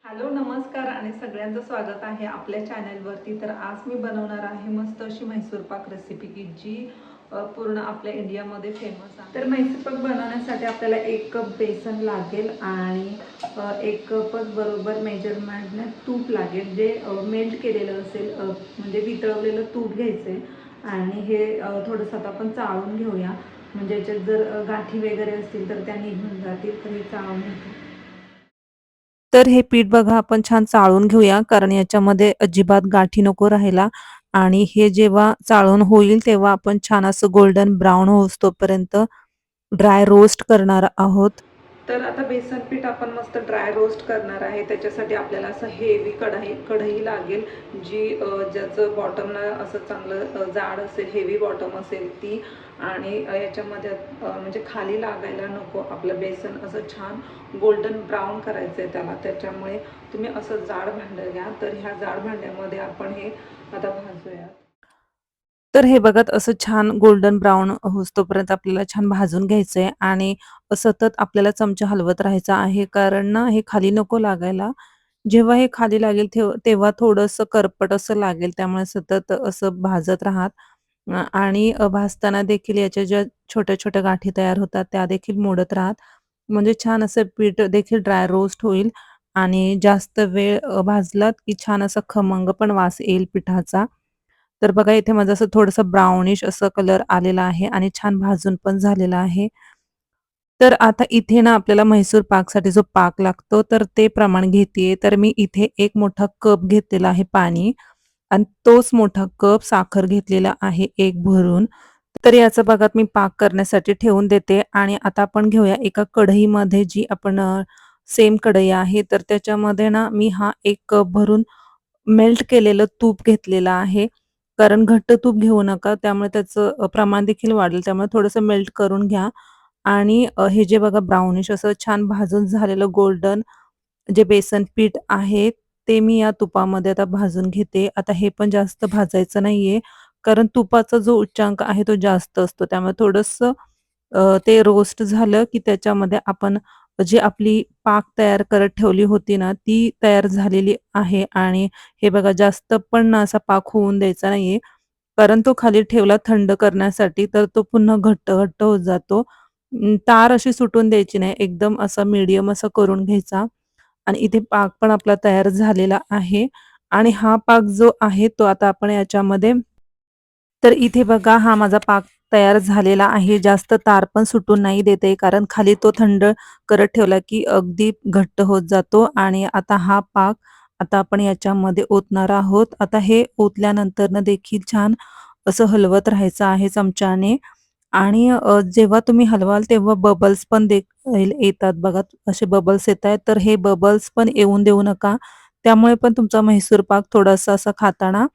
Hello नमस्कार आणि सगळ्यांचं स्वागत आहे आपल्या चॅनलवरती। तर आज मी बनवणार आहे मस्त अशी म्हैसूर पाक रेसिपी की जी पूर्ण आपल्या इंडियामध्ये फेमस आहे। तर म्हैसूर पाक बनवण्यासाठी आपल्याला 1 कप बेसन लागेल आणि 1 कपच बरोबर मेजरमेंटने तूप लागेल, जे मेल्ट केलेलं असेल, म्हणजे वितळवलेलं तूप घ्यायचे आणि हे थोडंसं आता आपण चाळून घेऊया, म्हणजे याच्यात जर गाठी वगैरे असतील तर त्या निघून जातील। तर हे चाळून घेतो। तर हे पीठ बघा आपण छान चाळून घेऊया, कारण याच्यामध्ये अजिबात गाठी नको राहायला आणि हे जेव्हा चाळून होईल तेव्हा आपण छान असं गोल्डन ब्राउन होस तोपर्यंत ड्राय रोस्ट करणार आहोत। तर आता बेसन पीठ आपण मस्त ड्राय रोस्ट करणार आहे। त्याच्यासाठी आपल्याला असं हेवी कढई लागेल, जी ज्याचं बॉटम ना असं चांगलं जाड असेल, हेवी बॉटम असेल ती। आणि याच्यामध्ये म्हणजे खाली लागायला नको, आपलं बेसन असं छान गोल्डन ब्राउन करायचं आहे त्याला, त्याच्यामुळे तुम्ही असं जाड भांडं घ्या। तर ह्या जाड भांड्यामध्ये आपण हे आता भाजूया। तर हे बघत असं छान गोल्डन ब्राउन होईस्तोपर्यंत आपल्याला छान भाजून घ्यायचंय आणि सतत आपल्याला चमचा हलवत राहायचा आहे, कारण ना हे खाली नको लागायला। जेव्हा हे खाली लागेल तेव्हा थोडंसं करपट असं लागेल, त्यामुळे सतत असं भाजत राहा। आणि भाजताना देखील याच्या ज्या छोट्या-छोट्या गाठी तयार होतात त्या देखील मोडत राहा, म्हणजे छान असं पीठ देखील ड्राय रोस्ट होईल आणि जास्त वेळ भाजलात की छान असा खमंग पण वास येईल पिठाचा। तर बघा इथे माझं असं थोडंसं ब्राउनिश असं कलर आलेला आहे आणि छान भाजून पण झालेला आहे। तर आता इथे ना आपल्याला म्हैसूर पाकसाठी जो पाक लागतो तर ते प्रमाण घेतेय। तर मी इथे 1 मोठा कप घेतलेला आहे पाणी आणि तोच मोठा कप साखर घेतलेला आहे 1 भरून। तर याचं बघा मी पाक करण्यासाठी ठेवून देते आणि आता आपण घेऊया एका कढईमध्ये, जी आपण सेम कढई आहे तर त्याच्यामध्ये ना मी हा 1 कप भरून मेल्ट केलेलं तूप घेतलेलं आहे। कारण घट्ट तूप घेऊ नका, त्यामुळे त्याचं प्रमाण देखील वाढेल, त्यामुळे थोडंसं मेल्ट करून घ्या। आणि हे जे बघा ब्राउनिश असं छान भाजून झालेलं गोल्डन जे बेसन पीठ आहे ते मी या तुपामध्ये आता भाजून घेते। आता हे पण जास्त भाजायचं नाहीये, कारण तुपाचा जो उच्चांक आहे तो जास्त असतो, त्यामुळे थोडंसं ते रोस्ट झालं की त्याच्यामध्ये आपण जी आपली पाक तयार करत ठेवली होती ना, ती तयार झालेली आहे। आणि हे बघा जास्त पण ना असा पाक होऊन द्यायचा नाहीये, कारण तो खाली ठेवला थंड करण्यासाठी तर तो पुन्हा घट्ट-घट्ट होत जातो। तार अशी सुटून द्यायची नाही, एकदम असा मीडियम असा करून घ्यायचा। आणि इथे पाक पण आपला तयार झालेला आहे आणि हा पाक जो आहे तो आता आपण याच्यामध्ये, तर इथे बघा हा माझा पाक तयार झालेला आहे। जास्त तार पण सुटून नाही देत आहे, कारण खाली तो थंड करत ठेवला की अगदी घट्ट होत जातो। आणि आता हा पाक आता आपण याच्यामध्ये ओतणार आहोत। आता हे ओतल्यानंतरनं देखील छान असं हलवत राहायचं आहे चमच्याने आणि जेव्हा तुम्ही हलवाल तेव्हा बबल्स पण देखील येतात बघा, असे बबल्स येतायत, तर हे बबल्स पण येऊन देऊ नका, त्यामुळे पण तुमचा म्हैसूर पाक थोडासा असा खाताना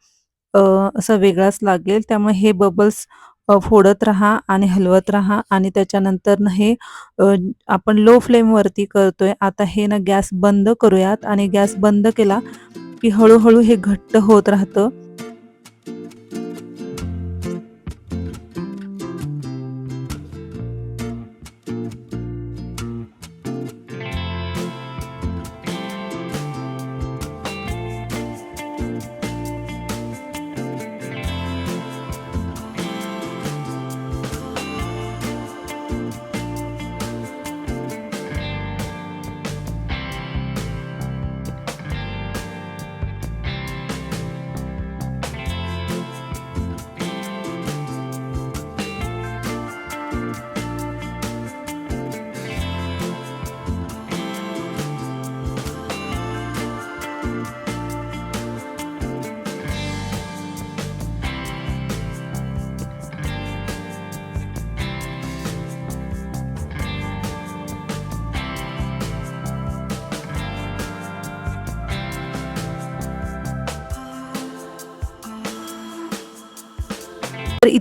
अ, असा वेगळाच लागेल। त्यामुळे हे बबल्स फोडत राहा आणि हलवत राहा आणि त्याच्यानंतर हे आपण लो फ्लेमवरती करतोय। आता हे ना गॅस बंद करूयात आणि गॅस बंद केला की हळू हे घट्ट होत राहतं।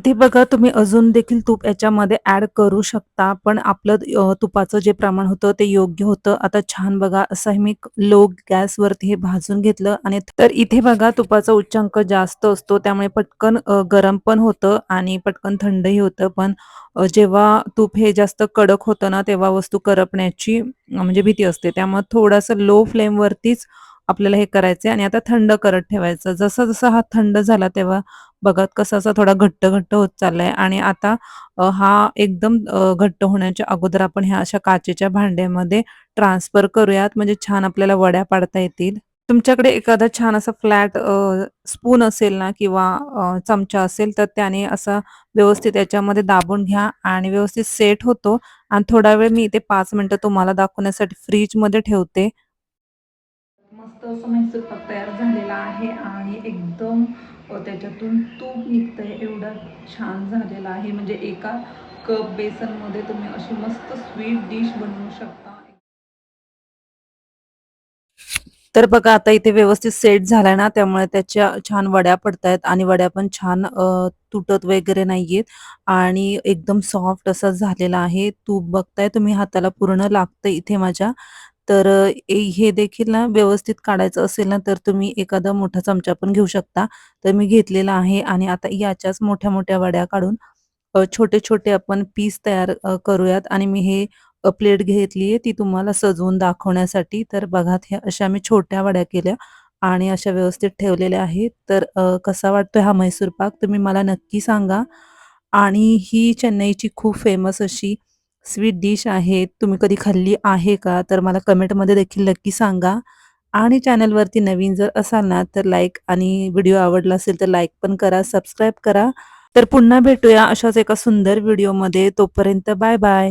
इथे बघा तुम्ही अजून देखील तूप याच्यामध्ये ॲड करू शकता. पण आपलं तुपाचं जे प्रमाण होतं ते योग्य होतं. आता छान बघा असं हे मी लो गॅसवरती हे भाजून घेतलं आणि तर इथे बघा तुपाचा उच्चांक जास्त असतो त्यामुळे पटकन गरम पण होतं आणि पटकन थंडही होतं. पण जेव्हा तूप हे जास्त कडक होतं ना तेव्हा वस्तू करपण्याची म्हणजे भीती असते. त्यामुळे थोडंसं लो फ्लेमवरतीच आपल्याला हे करायचंय आणि आता थंड करत ठेवायचं. जसा हा थंड झाला तेव्हा बघा कसा असा थोडा घट्ट-घट्ट होत चाललाय आणि आता हा एकदम घट्ट होण्याच्या अगोदर आपण ह्या अशा काचेच्या भांड्यामध्ये ट्रान्सफर करूयात म्हणजे छान आपल्याला वड्या पाडता येतील. तुमच्याकडे एखादा छान असा फ्लॅट स्पून असेल ना किंवा चमचा असेल तर त्याने असा व्यवस्थित याच्यामध्ये दाबून घ्या आणि व्यवस्थित सेट होतो आणि थोडा वेळ मी इथे 5 मिनिटं तुम्हाला दाखवण्यासाठी फ्रिजमध्ये ठेवते. मस्त असं म्हैसूर पाक तयार झालेला आहे आणि एकदम त्याच्यातून तूप निघतंय एवढं छान झालेला आहे. म्हणजे एका कप बेसनमध्ये तुम्ही अशी मस्त स्वीट डिश बनवू शकता. तर बघा आता इथे व्यवस्थित सेट झालाय ना त्यामुळे त्याच्या छान वड्या पडतायत आणि वड्या पण छान तुटत वगैरे नाहीयेत आणि एकदम सॉफ्ट असा झालेला आहे. तूप बघताय तुम्ही हाताला पूर्ण लागतं इथे माझ्या. तर हे देखील ना व्यवस्थित काढायचं असेल ना तर तुम्ही एखादा मोठा चमचा पण घेऊ शकता. तर मी घेतलेला आहे आणि आता याच्याच मोठ्या-मोठ्या वड्या काढून छोटे-छोटे आपण पीस तयार करूयात आणि मी हे प्लेट घेतलीये ती तुम्हाला सजवून दाखवण्यासाठी. तर बघा ह्या अशा मी छोट्या वड्या केल्या आणि अशा व्यवस्थित ठेवलेल्या आहेत. तर कसा वाटतोय हा म्हैसूर पाक तुम्ही मला नक्की सांगा. आणि ही चेन्नईची खूप फेमस अशी स्वीट डिश आहे. तुम्ही कधी खाल्ली आहे का? तर मला कमेंटमध्ये देखील नक्की सांगा. आणि चॅनलवरती नवीन जर असाल ना तर लाईक आणि व्हिडिओ आवडला असेल तर लाईक पण करा, सबस्क्राईब करा. तर पुन्हा भेटूया अशाच एका सुंदर व्हिडिओमध्ये. तोपर्यंत बाय बाय.